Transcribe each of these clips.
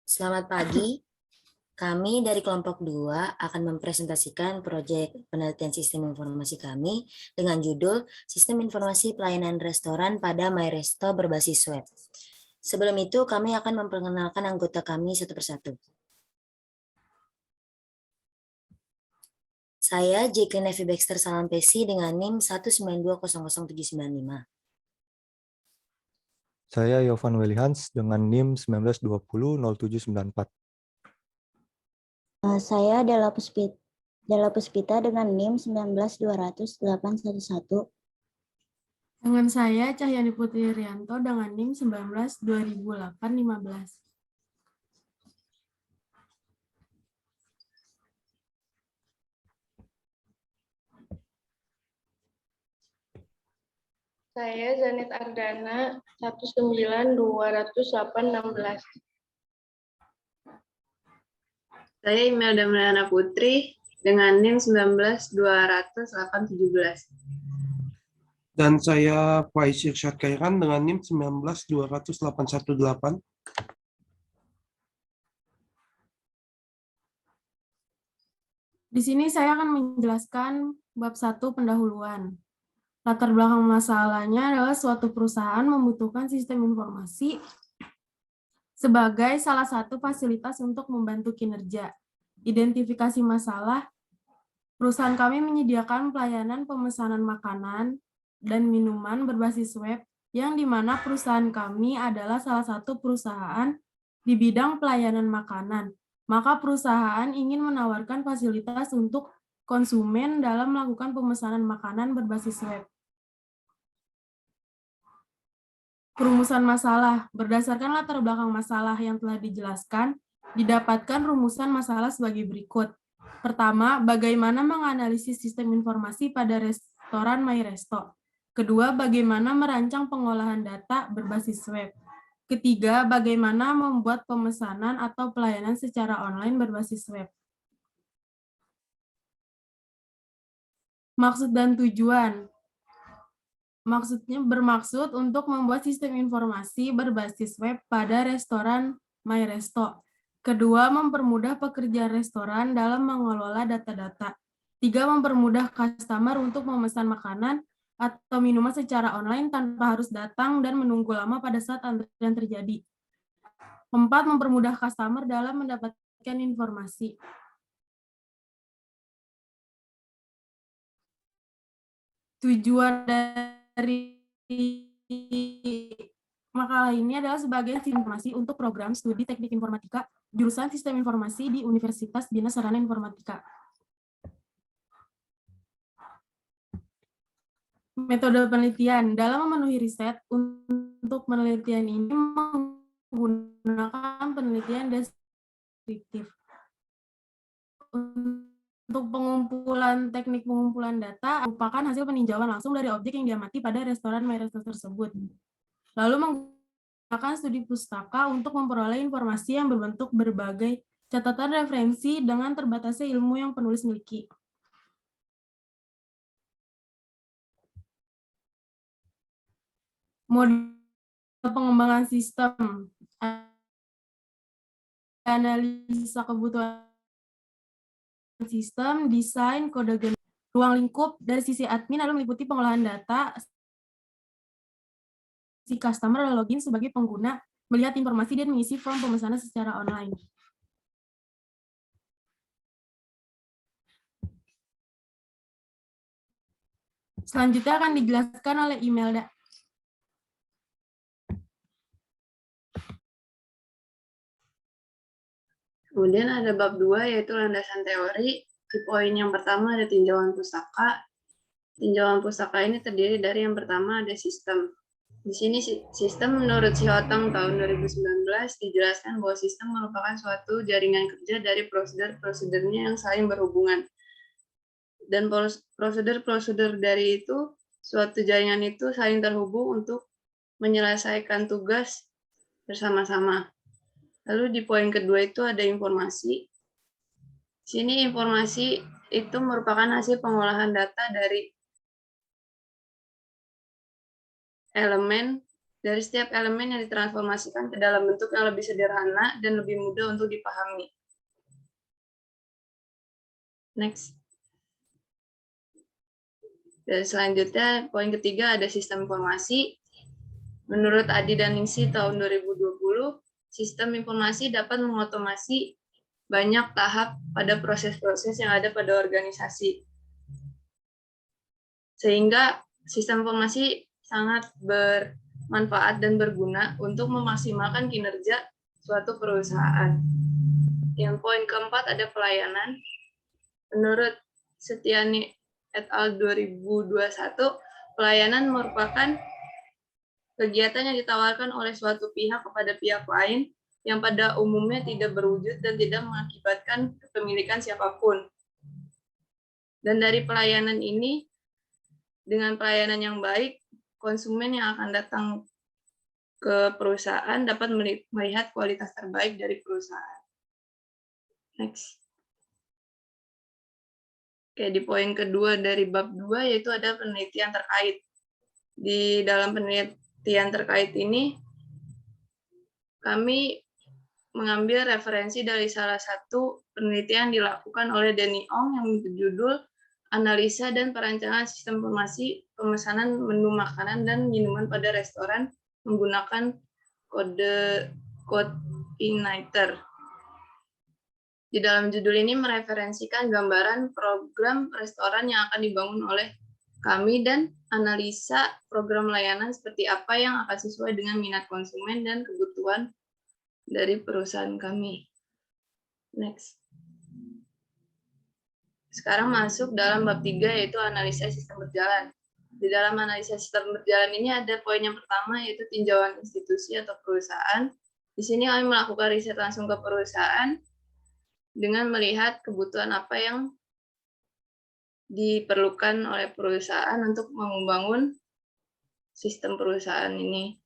Selamat pagi. Kami dari kelompok 2 akan mempresentasikan proyek penelitian sistem informasi kami dengan judul Sistem Informasi Pelayanan Restoran pada MyResto berbasis web. Sebelum itu, kami akan memperkenalkan anggota kami satu persatu. Saya Jacqueline Evi Baxter Salampesi dengan NIM 192000795. Saya Yovan Welihans dengan NIM 19200794. Saya Della Puspita dengan NIM 19200-811. Dengan saya Cahyani Putri Rianto dengan NIM 19-2008-15. Saya Zanet Ardana 19200-816. Saya Imelda Melana Putri dengan NIM 19-200-817. Dan saya Faiz Irsyad Khairan dengan NIM 19-200-818. Di sini saya akan menjelaskan bab 1 pendahuluan. Latar belakang masalahnya adalah suatu perusahaan membutuhkan sistem informasi sebagai salah satu fasilitas untuk membantu kinerja. Identifikasi masalah, perusahaan kami menyediakan pelayanan pemesanan makanan dan minuman berbasis web, yang di mana perusahaan kami adalah salah satu perusahaan di bidang pelayanan makanan. Maka perusahaan ingin menawarkan fasilitas untuk konsumen dalam melakukan pemesanan makanan berbasis web. Perumusan masalah. Berdasarkan latar belakang masalah yang telah dijelaskan, didapatkan rumusan masalah sebagai berikut. Pertama, bagaimana menganalisis sistem informasi pada restoran MyResto. Kedua, bagaimana merancang pengolahan data berbasis web. Ketiga, bagaimana membuat pemesanan atau pelayanan secara online berbasis web. Maksud dan tujuan. Maksudnya bermaksud untuk membuat sistem informasi berbasis web pada restoran MyResto. Kedua, mempermudah pekerjaan restoran dalam mengelola data-data. Tiga, mempermudah customer untuk memesan makanan atau minuman secara online tanpa harus datang dan menunggu lama pada saat antrian terjadi. Empat, mempermudah customer dalam mendapatkan informasi. Tujuan dari makalah ini adalah sebagai informasi untuk program studi teknik informatika jurusan sistem informasi di Universitas Bina Sarana Informatika. Metode penelitian. Dalam memenuhi riset, untuk penelitian ini menggunakan penelitian deskriptif. Untuk teknik pengumpulan data merupakan hasil peninjauan langsung dari objek yang diamati pada restoran MyResto tersebut. Lalu menggunakan studi pustaka untuk memperoleh informasi yang berbentuk berbagai catatan referensi dengan terbatasnya ilmu yang penulis miliki. Model pengembangan sistem, analisa kebutuhan sistem, desain, kode genomic, ruang lingkup dari sisi admin lalu meliputi pengolahan data, si customer lalu login sebagai pengguna, melihat informasi dan mengisi form pemesanan secara online. Selanjutnya akan dijelaskan oleh Imelda. Kemudian ada bab 2 yaitu landasan teori. Di poin yang pertama ada tinjauan pustaka. Tinjauan pustaka ini terdiri dari yang pertama ada sistem. Di sini sistem menurut Sihotang tahun 2019 dijelaskan bahwa sistem merupakan suatu jaringan kerja dari prosedur-prosedurnya yang saling berhubungan. Dan prosedur-prosedur dari itu, suatu jaringan itu saling terhubung untuk menyelesaikan tugas bersama-sama. Lalu di poin kedua itu ada informasi. Sini informasi itu merupakan hasil pengolahan data dari elemen, dari setiap elemen yang ditransformasikan ke dalam bentuk yang lebih sederhana dan lebih mudah untuk dipahami. Next. Dan selanjutnya, poin ketiga ada sistem informasi. Menurut Adi dan Ningsi tahun 2020, sistem informasi dapat mengotomasi banyak tahap pada proses-proses yang ada pada organisasi. Sehingga sistem informasi sangat bermanfaat dan berguna untuk memaksimalkan kinerja suatu perusahaan. Yang poin keempat ada pelayanan. Menurut Setiani et al. 2021, pelayanan merupakan kegiatan yang ditawarkan oleh suatu pihak kepada pihak lain yang pada umumnya tidak berwujud dan tidak mengakibatkan kepemilikan siapapun. Dan dari pelayanan ini, dengan pelayanan yang baik, konsumen yang akan datang ke perusahaan dapat melihat kualitas terbaik dari perusahaan. Next. Oke, di poin kedua dari bab 2 yaitu ada penelitian terkait. Di dalam penelitian terkait ini, kami mengambil referensi dari salah satu penelitian dilakukan oleh Denny Ong yang berjudul Analisa dan Perancangan Sistem Informasi Pemesanan Menu Makanan dan Minuman pada Restoran menggunakan kode Codeinator. Di dalam judul ini mereferensikan gambaran program restoran yang akan dibangun oleh kami dan analisa program layanan seperti apa yang akan sesuai dengan minat konsumen dan kebutuhan dari perusahaan kami. Next. Sekarang masuk dalam bab 3 yaitu analisa sistem berjalan. Di dalam analisa sistem berjalan ini ada poin yang pertama yaitu tinjauan institusi atau perusahaan. Di sini kami melakukan riset langsung ke perusahaan dengan melihat kebutuhan apa yang diperlukan oleh perusahaan untuk membangun sistem perusahaan ini.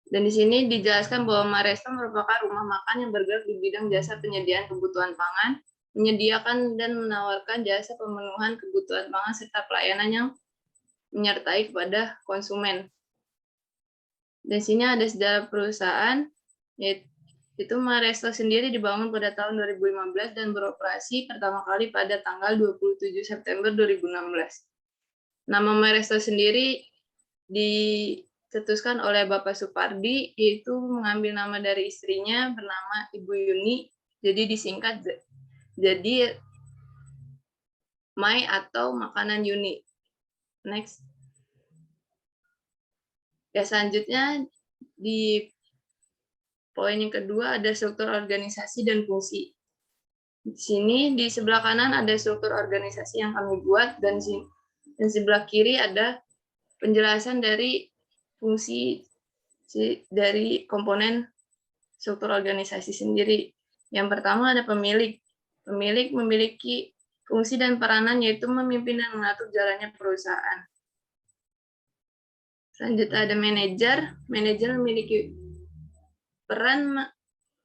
Dan di sini dijelaskan bahwa Maresto merupakan rumah makan yang bergerak di bidang jasa penyediaan kebutuhan pangan, menyediakan dan menawarkan jasa pemenuhan kebutuhan pangan serta pelayanan yang menyertai kepada konsumen. Di sini ada sejarah perusahaan, yaitu Maresto sendiri dibangun pada tahun 2015 dan beroperasi pertama kali pada tanggal 27 September 2016. Nama Maresto sendiri dicetuskan oleh Bapak Supardi, yaitu mengambil nama dari istrinya bernama Ibu Yuni, jadi disingkat jadi Mai atau makanan Yuni. Next. Ya, selanjutnya di poin yang kedua ada struktur organisasi dan fungsi. Di sini di sebelah kanan ada struktur organisasi yang kami buat dan sebelah kiri ada penjelasan dari fungsi dari komponen struktur organisasi sendiri. Yang pertama ada pemilik. Pemilik memiliki fungsi dan peranan yaitu memimpin dan mengatur jalannya perusahaan. Selanjutnya ada manajer. Manajer memiliki peran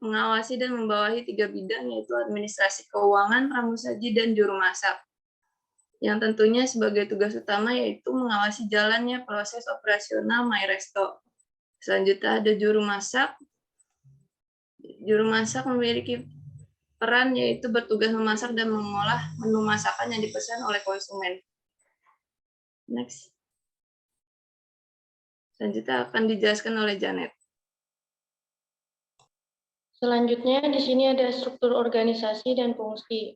mengawasi dan membawahi 3 bidang yaitu administrasi keuangan, pramusaji, dan juru masak. Yang tentunya sebagai tugas utama yaitu mengawasi jalannya proses operasional Maresto. Selanjutnya ada juru masak. Juru masak memiliki peran yaitu bertugas memasak dan mengolah menu masakan yang dipesan oleh konsumen. Next. Selanjutnya akan dijelaskan oleh Janet. Selanjutnya di sini ada struktur organisasi dan fungsi.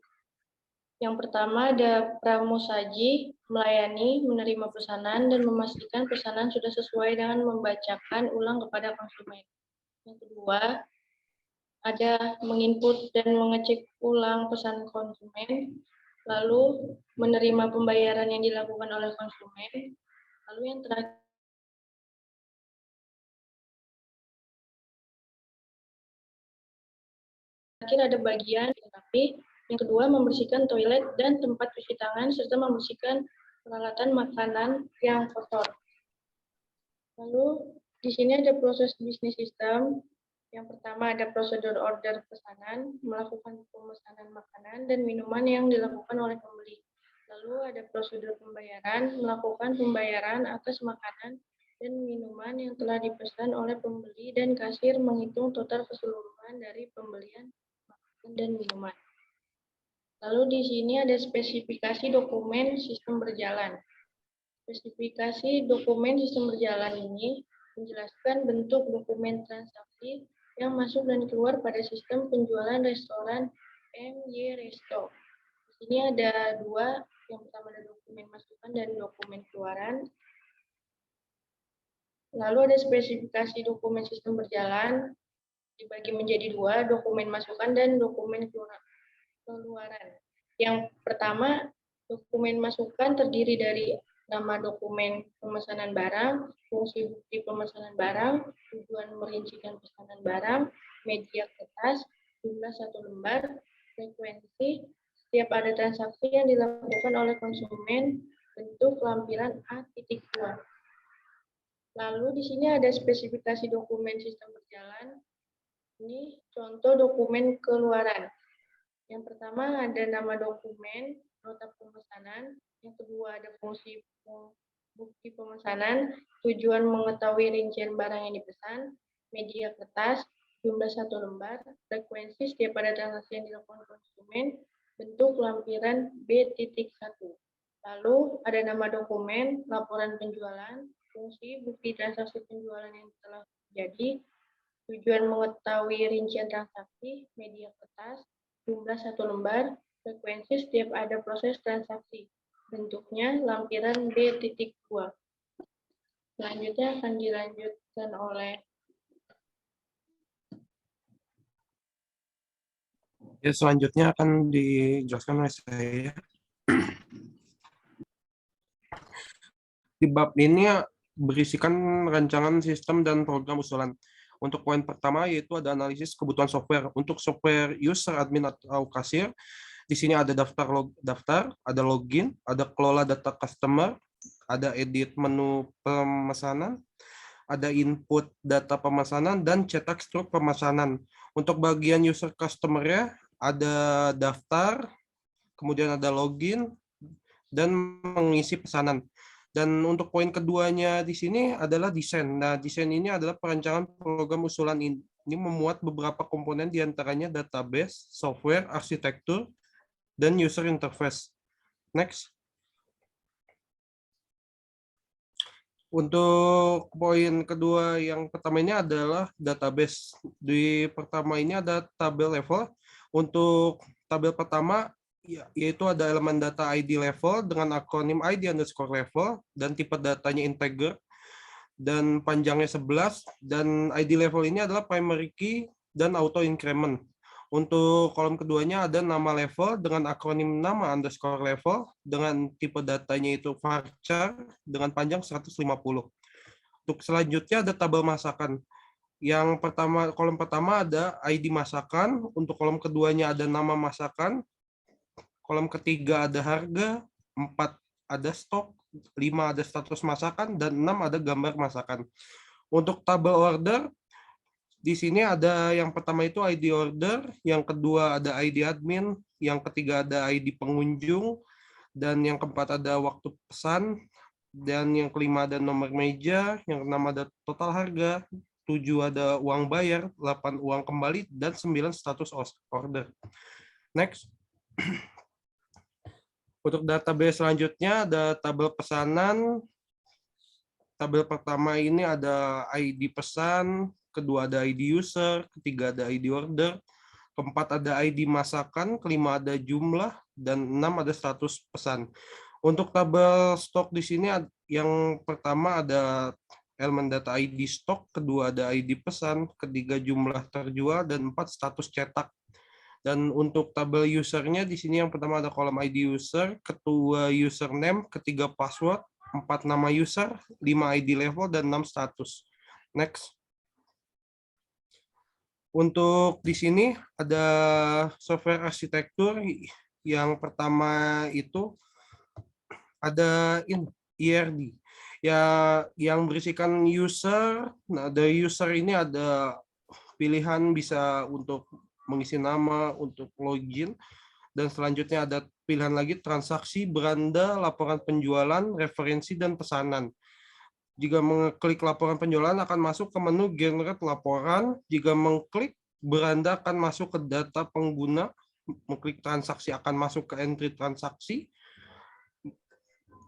Yang pertama ada pramusaji, melayani, menerima pesanan, dan memastikan pesanan sudah sesuai dengan membacakan ulang kepada konsumen. Yang kedua, ada menginput dan mengecek ulang pesan konsumen, lalu menerima pembayaran yang dilakukan oleh konsumen, lalu yang terakhir ada bagian rapi. Yang kedua, membersihkan toilet dan tempat cuci tangan, serta membersihkan peralatan makanan yang kotor. Lalu, di sini ada proses bisnis sistem. Yang pertama ada prosedur order pesanan, melakukan pemesanan makanan dan minuman yang dilakukan oleh pembeli. Lalu ada prosedur pembayaran, melakukan pembayaran atas makanan dan minuman yang telah dipesan oleh pembeli dan kasir menghitung total keseluruhan dari pembelian makanan dan minuman. Lalu di sini ada spesifikasi dokumen sistem berjalan. Spesifikasi dokumen sistem berjalan ini menjelaskan bentuk dokumen transaksi yang masuk dan keluar pada sistem penjualan restoran MY Resto. Di sini ada dua, yang pertama ada dokumen masukan dan dokumen keluaran. Lalu ada spesifikasi dokumen sistem berjalan, dibagi menjadi dua, dokumen masukan dan dokumen keluaran. Yang pertama, dokumen masukan terdiri dari nama dokumen pemesanan barang, fungsi bukti pemesanan barang, tujuan merincikan pesanan barang, media kertas, jumlah 1 lembar, frekuensi, setiap ada transaksi yang dilakukan oleh konsumen, bentuk lampiran A.2. Lalu di sini ada spesifikasi dokumen sistem berjalan. Ini contoh dokumen keluaran. Yang pertama ada nama dokumen, nota pemesanan. Yang kedua ada fungsi bukti pemesanan, tujuan mengetahui rincian barang yang dipesan, media kertas, jumlah 1 lembar, frekuensi setiap ada transaksi yang dilakukan konsumen, bentuk lampiran B.1. Lalu ada nama dokumen, laporan penjualan, fungsi bukti transaksi penjualan yang telah terjadi, tujuan mengetahui rincian transaksi, media kertas, jumlah 1 lembar, frekuensi setiap ada proses transaksi. Bentuknya lampiran B.2. Selanjutnya akan dilanjutkan oleh selanjutnya akan dijelaskan oleh saya. Di bab ini berisikan rancangan sistem dan program usulan. Untuk poin pertama yaitu ada analisis kebutuhan software. Untuk software user, admin atau kasir, di sini ada daftar, ada login, ada kelola data customer, ada edit menu pemesanan, ada input data pemesanan, dan cetak struk pemesanan. Untuk bagian user customer-nya ada daftar, kemudian ada login, dan mengisi pesanan. Dan untuk poin keduanya di sini adalah desain. Nah, desain ini adalah perancangan program usulan ini memuat beberapa komponen diantaranya database, software, arsitektur, dan user interface. Next. Untuk poin kedua yang pertama ini adalah database. Di pertama ini ada tabel level. Untuk tabel pertama yaitu ada elemen data ID level dengan akronim ID_level dan tipe datanya integer dan panjangnya 11, dan ID level ini adalah primary key dan auto increment. Untuk kolom keduanya ada nama level dengan akronim nama _level dengan tipe datanya itu varchar dengan panjang 150. Untuk selanjutnya ada tabel masakan. Yang pertama, kolom pertama ada ID masakan, untuk kolom keduanya ada nama masakan, kolom ketiga ada harga, 4 ada stok, 5 ada status masakan, dan 6 ada gambar masakan. Untuk tabel order, di sini ada yang pertama itu ID order, yang kedua ada ID admin, yang ketiga ada ID pengunjung, dan yang keempat ada waktu pesan, dan yang kelima ada nomor meja, yang keenam ada total harga, 7 ada uang bayar, 8 uang kembali, dan 9 status order. Next. Untuk database selanjutnya ada tabel pesanan. Tabel pertama ini ada ID pesan, kedua ada ID user, ketiga ada ID order, keempat ada ID masakan, kelima ada jumlah, dan 6 ada status pesan. Untuk tabel stok di sini yang pertama ada elemen data ID stok, kedua ada ID pesan, ketiga jumlah terjual, dan 4 status cetak. Dan untuk tabel usernya di sini yang pertama ada kolom ID user, kedua username, ketiga password, 4 nama user, 5 ID level, dan 6 status. Next. Untuk di sini ada software arsitektur. Yang pertama itu ada IRD. Ya, yang berisikan user. Nah, dari user ini ada pilihan bisa untuk mengisi nama, untuk login. Dan selanjutnya ada pilihan lagi transaksi, beranda, laporan penjualan, referensi, dan pesanan. Jika mengklik laporan penjualan akan masuk ke menu generate laporan. Jika mengklik beranda akan masuk ke data pengguna. Mengklik transaksi akan masuk ke entry transaksi.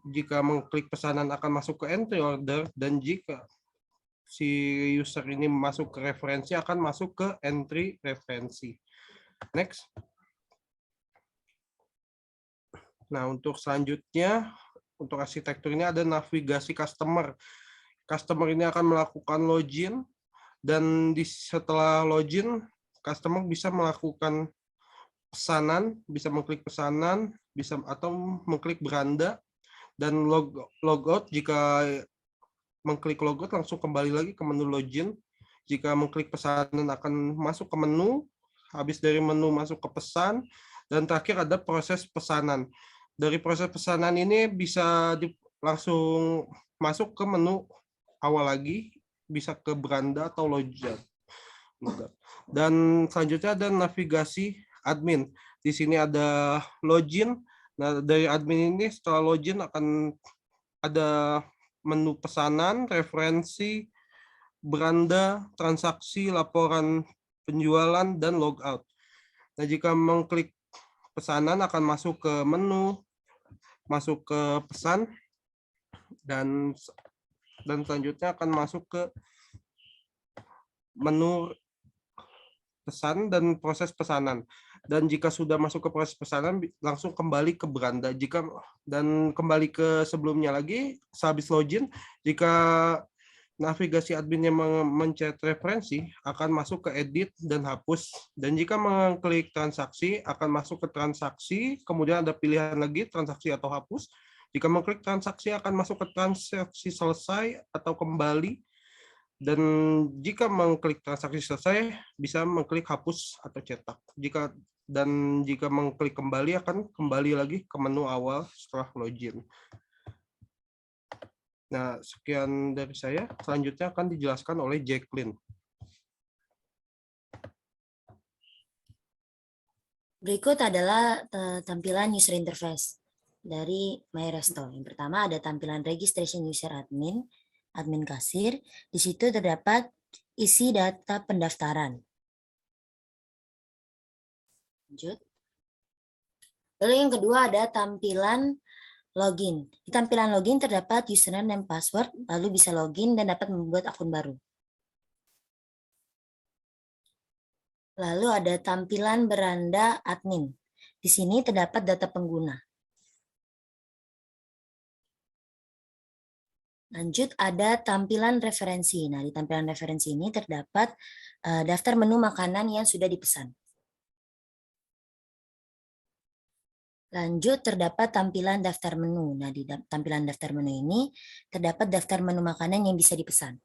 Jika mengklik pesanan akan masuk ke entry order. Dan jika si user ini masuk ke referensi akan masuk ke entry referensi. Next. Nah, untuk selanjutnya, untuk arsitektur ini ada navigasi customer. Customer ini akan melakukan login, dan setelah login, customer bisa melakukan pesanan, bisa mengklik pesanan, bisa atau mengklik beranda, dan logout. Jika mengklik logout langsung kembali lagi ke menu login. Jika mengklik pesanan akan masuk ke menu, habis dari menu masuk ke pesan, dan terakhir ada proses pesanan. Dari proses pesanan ini bisa langsung masuk ke menu awal lagi, bisa ke beranda atau login. Dan selanjutnya ada navigasi admin. Di sini ada login. Nah, dari admin ini setelah login akan ada menu pesanan, referensi, beranda, transaksi, laporan penjualan, dan logout. Nah, jika mengklik pesanan akan masuk ke menu, masuk ke pesan, dan selanjutnya akan masuk ke menu pesan dan proses pesanan. Dan jika sudah masuk ke proses pesanan langsung kembali ke beranda. Dan kembali ke sebelumnya lagi sehabis login, jika navigasi adminnya mencet referensi akan masuk ke edit dan hapus. Dan jika mengklik transaksi akan masuk ke transaksi, kemudian ada pilihan lagi transaksi atau hapus. Jika mengklik transaksi akan masuk ke transaksi selesai atau kembali. Dan jika mengklik transaksi selesai bisa mengklik hapus atau cetak. Jika mengklik kembali akan kembali lagi ke menu awal setelah login. Nah, sekian dari saya. Selanjutnya akan dijelaskan oleh Jacqueline. Berikut adalah tampilan user interface dari MyResto. Yang pertama ada tampilan registration user admin kasir. Di situ terdapat isi data pendaftaran. Lanjut. Lalu yang kedua ada tampilan login. Di tampilan login terdapat username dan password, lalu bisa login dan dapat membuat akun baru. Lalu ada tampilan beranda admin. Di sini terdapat data pengguna. Lanjut ada tampilan referensi. Nah, di tampilan referensi ini terdapat daftar menu makanan yang sudah dipesan. Lanjut terdapat tampilan daftar menu. Nah, di tampilan daftar menu ini terdapat daftar menu makanan yang bisa dipesan.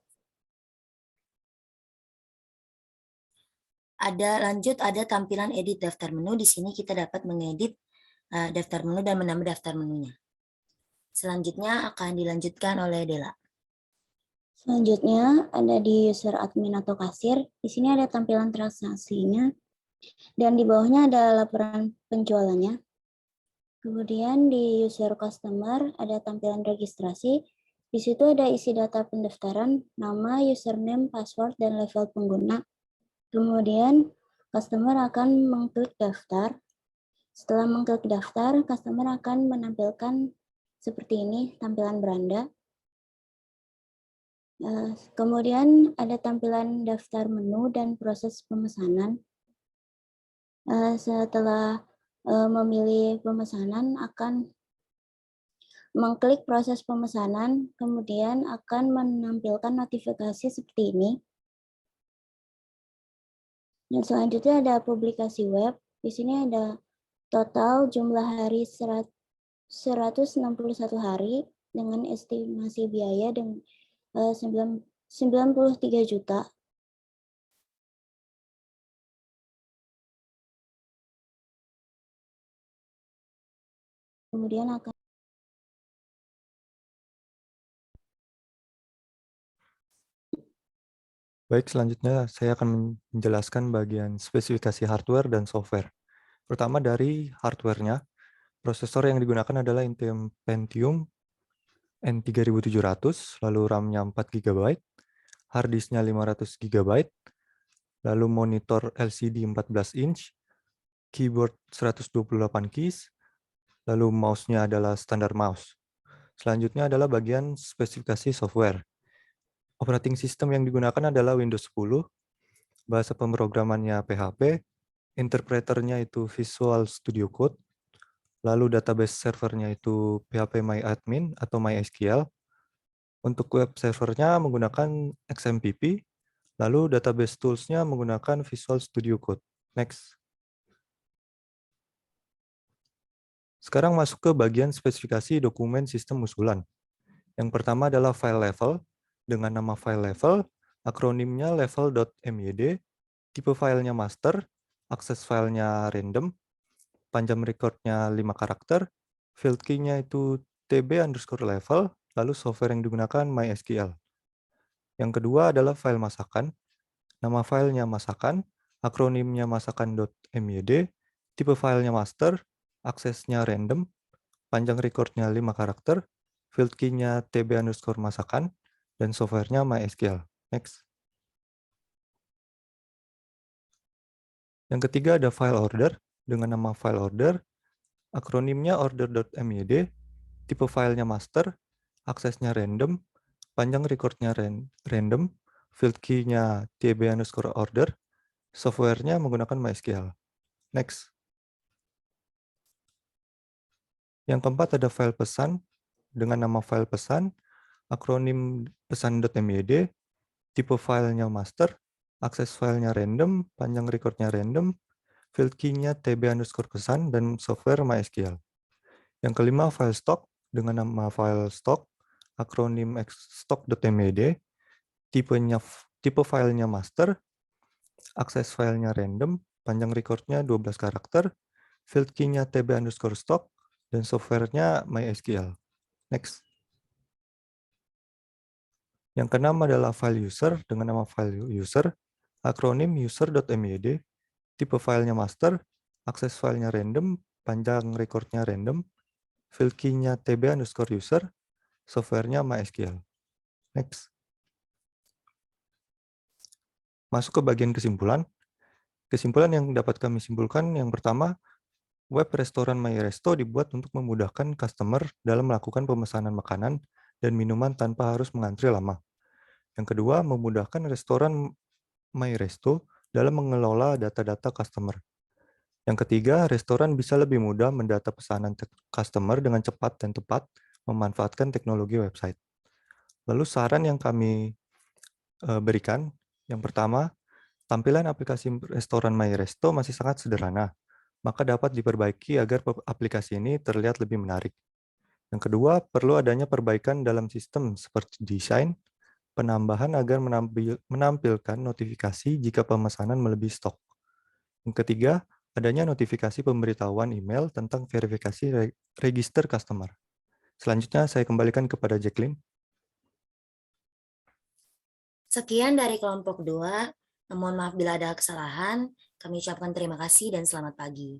Lanjut ada tampilan edit daftar menu. Di sini kita dapat mengedit daftar menu dan menambah daftar menunya. Selanjutnya akan dilanjutkan oleh Dela. Selanjutnya ada di user admin atau kasir. Di sini ada tampilan transaksinya dan di bawahnya ada laporan penjualannya. Kemudian di user customer ada tampilan registrasi. Di situ ada isi data pendaftaran, nama, username, password, dan level pengguna. Kemudian customer akan mengklik daftar. Setelah mengklik daftar, customer akan menampilkan seperti ini tampilan beranda. Kemudian ada tampilan daftar menu dan proses pemesanan. Setelah memilih pemesanan akan mengklik proses pemesanan, kemudian akan menampilkan notifikasi seperti ini. Dan selanjutnya ada publikasi web. Di sini ada total jumlah hari 161 hari dengan estimasi biaya dengan 93 juta. Kemudian akan Baik, selanjutnya saya akan menjelaskan bagian spesifikasi hardware dan software. Pertama dari hardware-nya, prosesor yang digunakan adalah Intel Pentium N3700, lalu RAM-nya 4 GB, hard disk-nya 500 GB, lalu monitor LCD 14 inch, keyboard 128 keys, lalu mouse-nya adalah standar mouse. Selanjutnya adalah bagian spesifikasi software. Operating system yang digunakan adalah Windows 10, bahasa pemrogramannya PHP, interpreternya itu Visual Studio Code, lalu database servernya itu PHP MyAdmin atau MySQL. Untuk web servernya menggunakan XMPP, lalu database tools-nya menggunakan Visual Studio Code. Next. Sekarang masuk ke bagian spesifikasi dokumen sistem usulan. Yang pertama adalah file level, dengan nama file level, akronimnya level.myd, tipe filenya master, akses filenya random, panjang recordnya 5 karakter, field key-nya itu tb_level, lalu software yang digunakan MySQL. Yang kedua adalah file masakan, nama filenya masakan, akronimnya masakan.myd, tipe filenya master, aksesnya random, panjang recordnya 5 karakter, field key-nya tb_masakan, dan softwarenya MySQL. Next. Yang ketiga ada file order, dengan nama file order, akronimnya order.myd, tipe filenya master, aksesnya random, panjang recordnya random, field key-nya tb_order, softwarenya menggunakan MySQL. Next. Yang keempat ada file pesan, dengan nama file pesan, akronim pesan.myd, tipe filenya master, akses filenya random, panjang recordnya random, field key-nya tb_pesan, dan software MySQL. Yang kelima file stock, dengan nama file stock, akronim stock.myd, tipe filenya master, akses filenya random, panjang recordnya 12 karakter, field key-nya tb_stock, dan softwarenya MySQL. Next. Yang keenam adalah file user, dengan nama file user, akronim user.myd, tipe filenya master, akses filenya random, panjang recordnya random, field key-nya tb_user, softwarenya MySQL. Next. Masuk ke bagian kesimpulan. Kesimpulan yang dapat kami simpulkan, yang pertama, web restoran MyResto dibuat untuk memudahkan customer dalam melakukan pemesanan makanan dan minuman tanpa harus mengantri lama. Yang kedua, memudahkan restoran MyResto dalam mengelola data-data customer. Yang ketiga, restoran bisa lebih mudah mendata pesanan customer dengan cepat dan tepat memanfaatkan teknologi website. Lalu saran yang kami berikan, yang pertama, tampilan aplikasi restoran MyResto masih sangat sederhana, maka dapat diperbaiki agar aplikasi ini terlihat lebih menarik. Yang kedua, perlu adanya perbaikan dalam sistem seperti desain, penambahan agar menampilkan notifikasi jika pemesanan melebihi stok. Yang ketiga, adanya notifikasi pemberitahuan email tentang verifikasi register customer. Selanjutnya, saya kembalikan kepada Jacqueline. Sekian dari kelompok 2. Mohon maaf bila ada kesalahan. Kami ucapkan terima kasih dan selamat pagi.